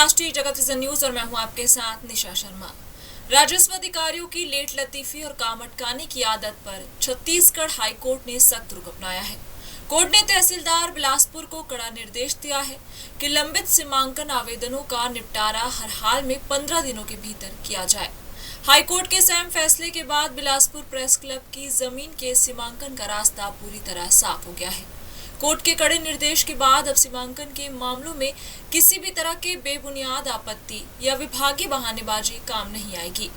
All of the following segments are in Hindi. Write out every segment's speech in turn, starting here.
राष्ट्रीय जगत विजन न्यूज और मैं हूं आपके साथ निशा शर्मा। राजस्व अधिकारियों की लेट लतीफी और काम अटकाने की आदत पर छत्तीसगढ़ हाईकोर्ट ने सख्त रुख अपनाया है। कोर्ट ने तहसीलदार बिलासपुर को कड़ा निर्देश दिया है कि लंबित सीमांकन आवेदनों का निपटारा हर हाल में 15 दिनों के भीतर किया जाए। हाईकोर्ट के अहम फैसले के बाद बिलासपुर प्रेस क्लब की जमीन के सीमांकन का रास्ता पूरी तरह साफ हो गया है। कोर्ट के कड़े निर्देश के बाद अब सीमांकन के मामलों में किसी भी तरह के बेबुनियाद आपत्ति या विभागीय बहानेबाजी काम नहीं आएगी।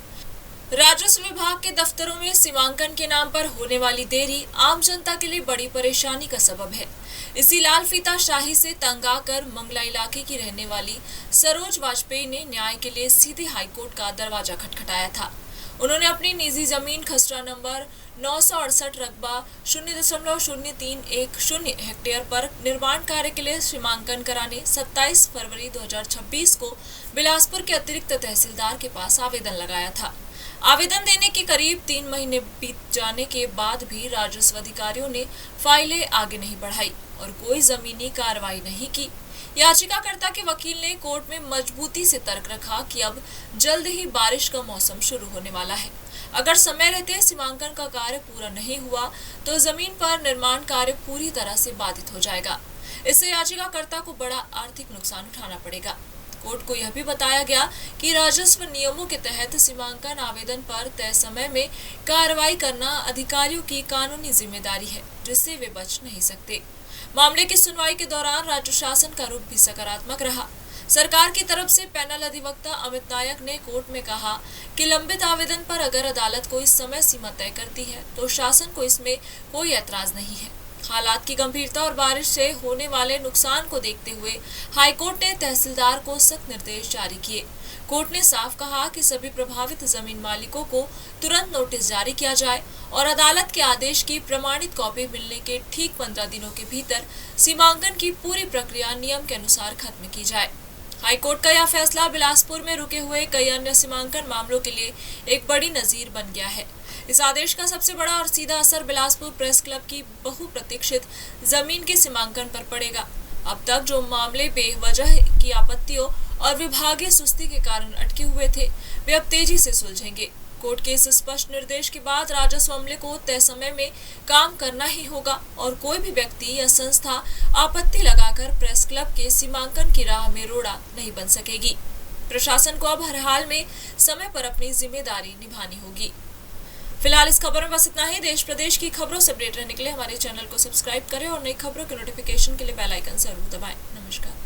राजस्व विभाग के दफ्तरों में सीमांकन के नाम पर होने वाली देरी आम जनता के लिए बड़ी परेशानी का सबब है। इसी लाल फीता शाही से तंग आकर मंगला इलाके की रहने वाली सरोज वाजपेयी ने न्याय के लिए सीधे हाईकोर्ट का दरवाजा खटखटाया था। उन्होंने अपनी निजी जमीन खसरा नंबर 968 रकबा 0.0310 हेक्टेयर पर निर्माण कार्य के लिए सीमांकन कराने 27 फरवरी 2026 को बिलासपुर के अतिरिक्त तहसीलदार के पास आवेदन लगाया था। आवेदन देने के करीब 3 महीने बीत जाने के बाद भी राजस्व अधिकारियों ने फाइलें आगे नहीं बढ़ाई और कोई जमीनी कार्रवाई नहीं की। याचिकाकर्ता के वकील ने कोर्ट में मजबूती से तर्क रखा कि अब जल्द ही बारिश का मौसम शुरू होने वाला है। अगर समय रहते सीमांकन का कार्य पूरा नहीं हुआ तो जमीन पर निर्माण कार्य पूरी तरह से बाधित हो जाएगा। इससे याचिकाकर्ता को बड़ा आर्थिक नुकसान उठाना पड़ेगा। कोर्ट को यह भी बताया गया कि राजस्व नियमों के तहत सीमांकन आवेदन पर तय समय में कार्रवाई करना अधिकारियों की कानूनी जिम्मेदारी है, जिससे वे बच नहीं सकते। मामले की सुनवाई के दौरान राज्य शासन का रुख भी सकारात्मक रहा। सरकार की तरफ से पैनल अधिवक्ता अमित नायक ने कोर्ट में कहा कि लंबित आवेदन पर अगर अदालत कोई समय सीमा तय करती है तो शासन को इसमें कोई ऐतराज नहीं है। हालात की गंभीरता और बारिश से होने वाले नुकसान को देखते हुए हाईकोर्ट ने तहसीलदार को सख्त निर्देश जारी किए। कोर्ट ने साफ कहा कि सभी प्रभावित जमीन मालिकों को तुरंत नोटिस जारी किया जाए और अदालत के आदेश की प्रमाणित कॉपी मिलने के ठीक 15 दिनों के भीतर सीमांकन की पूरी प्रक्रिया नियम के अनुसार खत्म की जाए। हाईकोर्ट का यह फैसला बिलासपुर में रुके हुए कई अन्य सीमांकन मामलों के लिए एक बड़ी नजीर बन गया है। इस आदेश का सबसे बड़ा और सीधा असर बिलासपुर प्रेस क्लब की बहुप्रतीक्षित जमीन के सीमांकन पर पड़ेगा। अब तक जो मामले बेवजह की आपत्तियों और विभागीय सुस्ती के कारण अटके हुए थे, वे अब तेजी से सुलझेंगे। कोर्ट के इस स्पष्ट निर्देश के बाद राजस्व अमले को तय समय में काम करना ही होगा और कोई भी व्यक्ति या संस्था आपत्ति लगाकर प्रेस क्लब के सीमांकन की राह में रोड़ा नहीं बन सकेगी। प्रशासन को अब हर हाल में समय पर अपनी जिम्मेदारी निभानी होगी। फिलहाल इस खबर में बस इतना ही। देश प्रदेश की खबरों से अपडेट रहने के लिए हमारे चैनल को सब्सक्राइब करें और नई खबरों के नोटिफिकेशन के लिए बेल आइकन जरूर दबाएं। नमस्कार।